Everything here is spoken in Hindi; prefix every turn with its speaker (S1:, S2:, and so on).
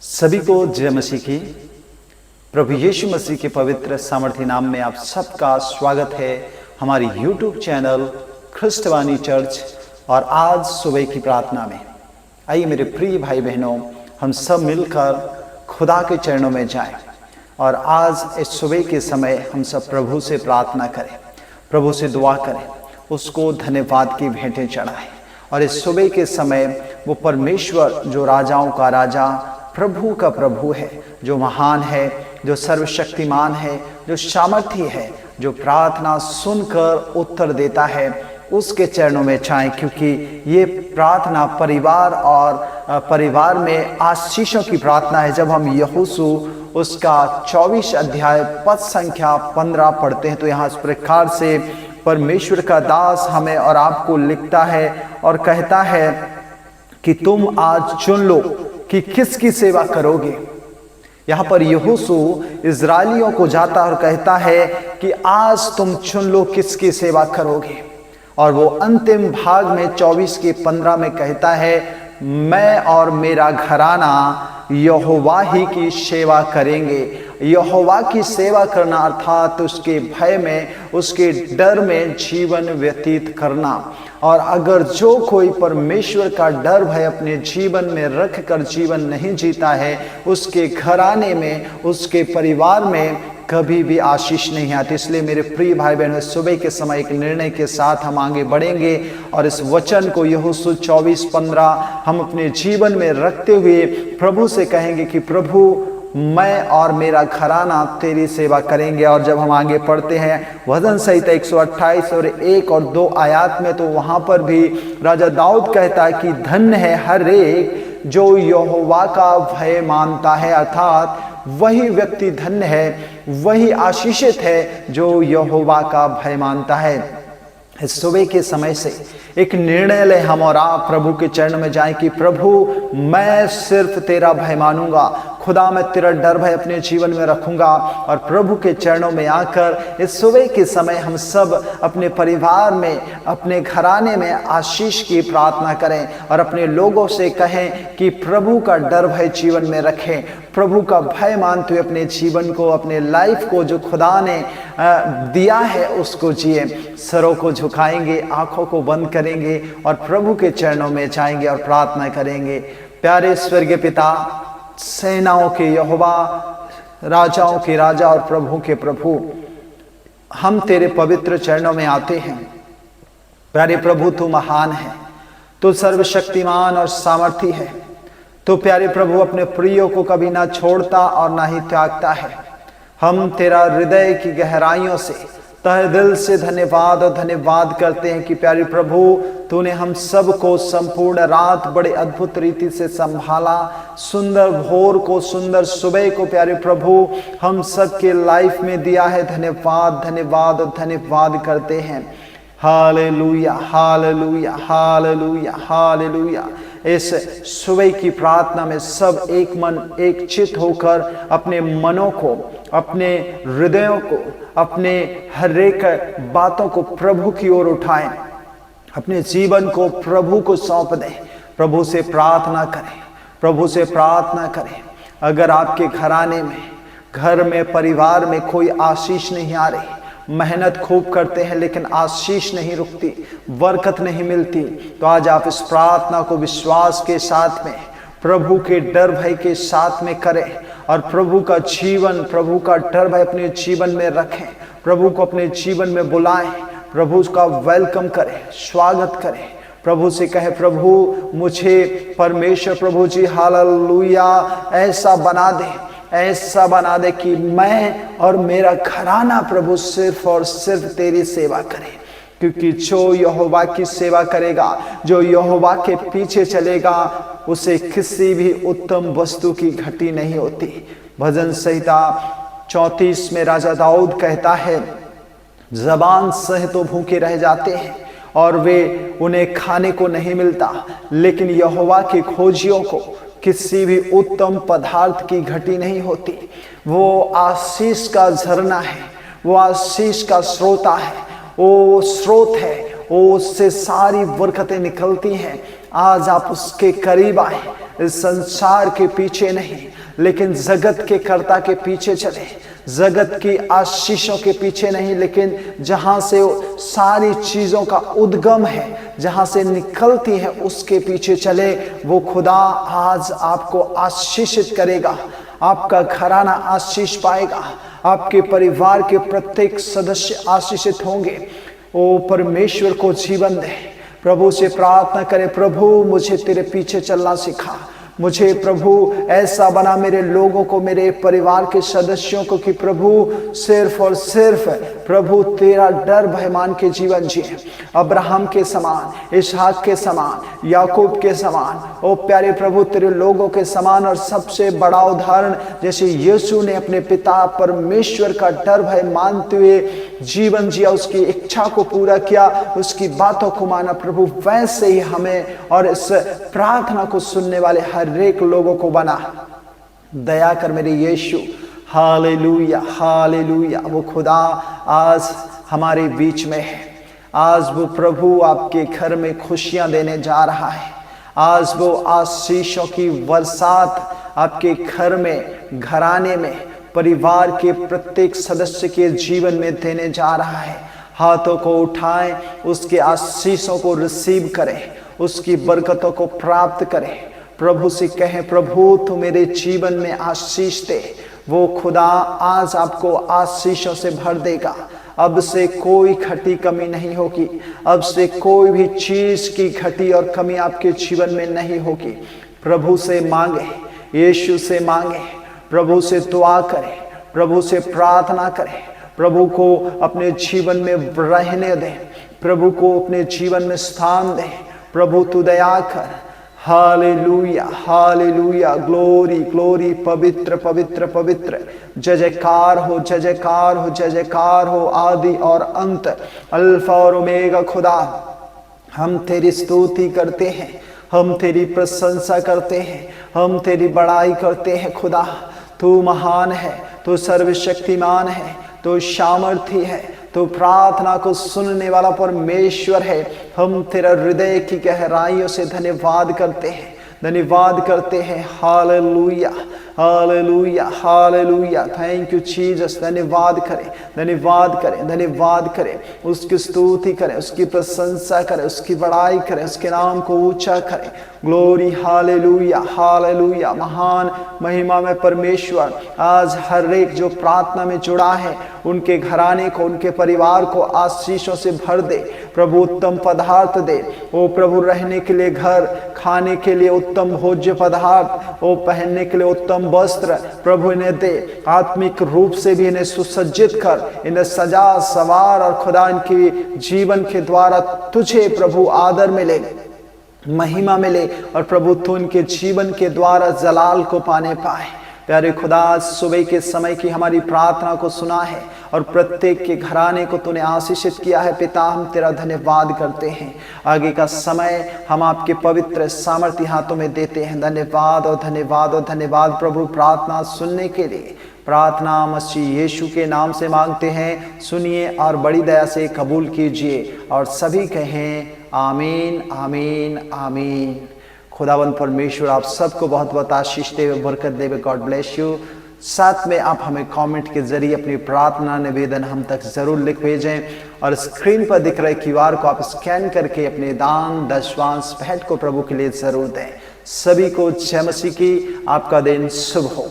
S1: सभी को जय मसीह की। प्रभु यीशु मसीह के पवित्र सामर्थी नाम में आप सबका स्वागत है हमारी YouTube चैनल ख्रिस्तवानी चर्च और आज सुबह की प्रार्थना में। आइए मेरे प्रिय भाई बहनों, हम सब मिलकर खुदा के चरणों में जाएं और आज इस सुबह के समय हम सब प्रभु से प्रार्थना करें, प्रभु से दुआ करें, उसको धन्यवाद की भेंटें चढ़ाएं। और इस सुबह के समय वो परमेश्वर जो राजाओं का राजा, प्रभु का प्रभु है, जो महान है, जो सर्वशक्तिमान है, जो सामर्थी है, जो प्रार्थना सुनकर उत्तर देता है, उसके चरणों में जाएं। क्योंकि ये प्रार्थना परिवार में आशीषों की प्रार्थना है। जब हम यहोशू उसका 24 अध्याय पद संख्या 15 पढ़ते हैं तो यहाँ इस प्रकार से परमेश्वर का दास हमें और आपको लिखता है और कहता है कि तुम आज चुन लो कि किसकी सेवा करोगे। यहाँ पर यहोशू इजरायलियों को जाता और कहता है कि आज तुम चुन लो किसकी सेवा करोगे। और वो अंतिम भाग में 24 के 15 में कहता है, मैं और मेरा घराना यहोवा ही की सेवा करेंगे। यहोवा की सेवा करना अर्थात उसके भय में, उसके डर में जीवन व्यतीत करना। और अगर जो कोई परमेश्वर का डर भय अपने जीवन में रख कर जीवन नहीं जीता है, उसके घराने में, उसके परिवार में कभी भी आशीष नहीं आती। इसलिए मेरे प्रिय भाई बहनों, सुबह के समय एक निर्णय के साथ हम आगे बढ़ेंगे और इस वचन को यहोशू 24:15 हम अपने जीवन में रखते हुए प्रभु से कहेंगे कि प्रभु, मैं और मेरा घराना तेरी सेवा करेंगे। और जब हम आगे पढ़ते हैं भजन संहिता 128 और 1 और 2 आयात में, तो वहां पर भी राजा दाऊद कहता है कि धन्य है हर एक जो यहोवा का भय मानता है। अर्थात वही व्यक्ति धन्य है, वही आशीषित है जो यहोवा का भय मानता है। इस सुबह के समय से एक निर्णय ले हम और आप प्रभु के चरण में जाएं कि प्रभु, मैं सिर्फ तेरा भय मानूंगा। खुदा, मैं तेरा डर भय अपने जीवन में रखूंगा। और प्रभु के चरणों में आकर इस सुबह के समय हम सब अपने परिवार में, अपने घराने में आशीष की प्रार्थना करें और अपने लोगों से कहें कि प्रभु का डर भय जीवन में रखें, प्रभु का भय मानते हुए अपने जीवन को, अपने लाइफ को जो खुदा ने दिया है उसको जिए। सरों को झुकाएंगे, आंखों को बंद करेंगे और प्रभु के चरणों में जाएंगे और प्रार्थना करेंगे। प्यारे स्वर्गीय पिता, सेनाओं के यहोवा, राजाओं के राजा और प्रभु के प्रभु, हम तेरे पवित्र चरणों में आते हैं। प्यारे प्रभु, तू महान है, तू सर्वशक्तिमान और सामर्थी है। तो प्यारे प्रभु अपने प्रियों को कभी ना छोड़ता और ना ही त्यागता है। हम तेरा हृदय की गहराइयों से, तहे दिल से धन्यवाद करते हैं कि प्यारे प्रभु, तूने हम सब को संपूर्ण रात बड़े अद्भुत रीति से संभाला। सुंदर भोर को, सुंदर सुबह को प्यारे प्रभु हम सब के लाइफ में दिया है। धन्यवाद करते हैं। Hallelujah, hallelujah, hallelujah, hallelujah. इस सुबह की प्रार्थना में सब एक मन एक चित होकर अपने मनों को, अपने हृदयों को, अपने हर एक बातों को प्रभु की ओर उठाएं, अपने जीवन को प्रभु को सौंप दें, प्रभु से प्रार्थना करें, प्रभु से प्रार्थना करें। अगर आपके घराने में, घर में, परिवार में कोई आशीष नहीं आ रही, मेहनत खूब करते हैं लेकिन आशीष नहीं रुकती, बरकत नहीं मिलती, तो आज आप इस प्रार्थना को विश्वास के साथ में, प्रभु के डर भय के साथ में करें और प्रभु का जीवन, प्रभु का डर भय अपने जीवन में रखें, प्रभु को अपने जीवन में बुलाएं, प्रभु का वेलकम करें, स्वागत करें। प्रभु से कहे, प्रभु मुझे परमेश्वर, प्रभु जी हालेलुया, ऐसा बना दे कि मैं और मेरा घराना प्रभु सिर्फ और सिर्फ तेरी सेवा करें। क्योंकि जो यहोवा की सेवा करेगा, जो यहोवा के पीछे चलेगा, उसे किसी भी उत्तम वस्तु की घटी नहीं होती। भजन संहिता 34 में राजा दाऊद कहता है, जबान सह तो भूखे रह जाते हैं और वे उन्हें खाने को नहीं मिलता, लेकिन यहोवा के खोजियों को किसी भी उत्तम पदार्थ की घटी नहीं होती। वो आशीष का झरना है, वो आशीष का स्रोता है, वो स्रोत है, वो उससे सारी बरकतें निकलती हैं। आज आप उसके करीब आए, इस संसार के पीछे नहीं, लेकिन जगत के कर्ता के पीछे चले, जगत की आशीषों के पीछे नहीं, लेकिन जहां से सारी चीजों का उद्गम है, जहां से निकलती है, उसके पीछे चले। वो खुदा आज आपको आशीषित करेगा, आपका घराना आशीष पाएगा, आपके परिवार के प्रत्येक सदस्य आशीषित होंगे। ओ परमेश्वर को जीवन दे, प्रभु से प्रार्थना करें, प्रभु मुझे तेरे पीछे चलना सिखा, मुझे प्रभु ऐसा बना मेरे लोगों को, मेरे परिवार के सदस्यों को, कि प्रभु सिर्फ और सिर्फ प्रभु तेरा डर भय मान के जीवन जिए। अब्राहम के समान, इसहाक के समान, याकूब के समान, ओ प्यारे प्रभु तेरे लोगों के समान। और सबसे बड़ा उदाहरण जैसे यीशु ने अपने पिता परमेश्वर का डर भय मानते हुए जीवन जिया, उसकी इच्छा को पूरा किया, उसकी बातों को माना, प्रभु वैसे ही हमें और इस प्रार्थना को सुनने वाले हर एक लोगों को बना। दया कर मेरे यीशु। Hallelujah, hallelujah. वो खुदा आज हमारे बीच में है। आज वो प्रभु आपके घर में खुशियां देने जा रहा है। आज वो आशीषों की बरसात आपके घर में, घराने में, परिवार के प्रत्येक सदस्य के जीवन में देने जा रहा है। हाथों को उठाएं, उसके आशीषों को रिसीव करें, उसकी बरकतों को प्राप्त करें। प्रभु से कहें, प्रभु तू मेरे जीवन में आशीष दे। वो खुदा आज आपको आशीषों से भर देगा। अब से कोई घटी कमी नहीं होगी, अब से कोई भी चीज की घटी और कमी आपके जीवन में नहीं होगी। प्रभु से मांगे, यीशु से मांगे, प्रभु से दुआ करें, प्रभु से प्रार्थना करें, प्रभु को अपने जीवन में रहने दें, प्रभु को अपने जीवन में स्थान दें। प्रभु तू दया कर। हालेलुया, हालेलुया, ग्लोरी, ग्लोरी, पवित्र, पवित्र, पवित्र। जय जयकार हो, जय जयकार हो, जय जयकार हो, आदि और अंत, अल्फा और ओमेगा। खुदा हम तेरी स्तुति करते हैं, हम तेरी प्रशंसा करते हैं, हम तेरी बड़ाई करते हैं। खुदा तू महान है, तू सर्वशक्तिमान है, तू सामर्थी है, तो प्रार्थना को सुनने वाला परमेश्वर है। हम तेरा हृदय की गहराइयों से धन्यवाद करते हैं, धन्यवाद करते हैं। Hallelujah, hallelujah, hallelujah. Thank you Jesus. धन्यवाद करें, धन्यवाद करें, धन्यवाद करें, उसकी स्तुति करें, उसकी प्रशंसा करें, उसकी बड़ाई करें, उसके नाम को ऊंचा करें। Glory, hallelujah, hallelujah. महान महिमा में परमेश्वर आज हर एक जो प्रार्थना में जुड़ा है, उनके घराने को, उनके परिवार को आशीषों से भर दे। प्रभु उत्तम पदार्थ दे। ओ प्रभु रहने के लिए घर, खाने के लिए उत्तम भोज्य पदार्थ, ओ पहनने के लिए उत्तम वस्त्र प्रभु इन्हें दे। आत्मिक रूप से भी इन्हें सुसज्जित कर, इन्हें सजा सवार, और खुदा इनके जीवन के द्वारा तुझे प्रभु आदर मिले, महिमा मिले, और प्रभु तू इनके जीवन के द्वारा जलाल को पाने पाए। प्यारे खुदा, सुबह के समय की हमारी प्रार्थना को सुना है और प्रत्येक के घराने को तूने आशीषित किया है। पिता, हम तेरा धन्यवाद करते हैं। आगे का समय हम आपके पवित्र सामर्थ्य हाथों में देते हैं। धन्यवाद और धन्यवाद और धन्यवाद प्रभु, प्रार्थना सुनने के लिए। प्रार्थना मसीह यीशु के नाम से मांगते हैं, सुनिए और बड़ी दया से कबूल कीजिए। और सभी कहें आमीन, आमीन, आमीन। खुदावंद परमेश्वर आप सबको बहुत बहुत आशीष देवे, बरकत देवे। God bless you. साथ में आप हमें कमेंट के जरिए अपनी प्रार्थना निवेदन हम तक जरूर लिख भेजें, और स्क्रीन पर दिख रहे क्यूआर को आप स्कैन करके अपने दान, दशवांश, भेंट को प्रभु के लिए जरूर दें। सभी को जय मसीह की। आपका दिन शुभ हो।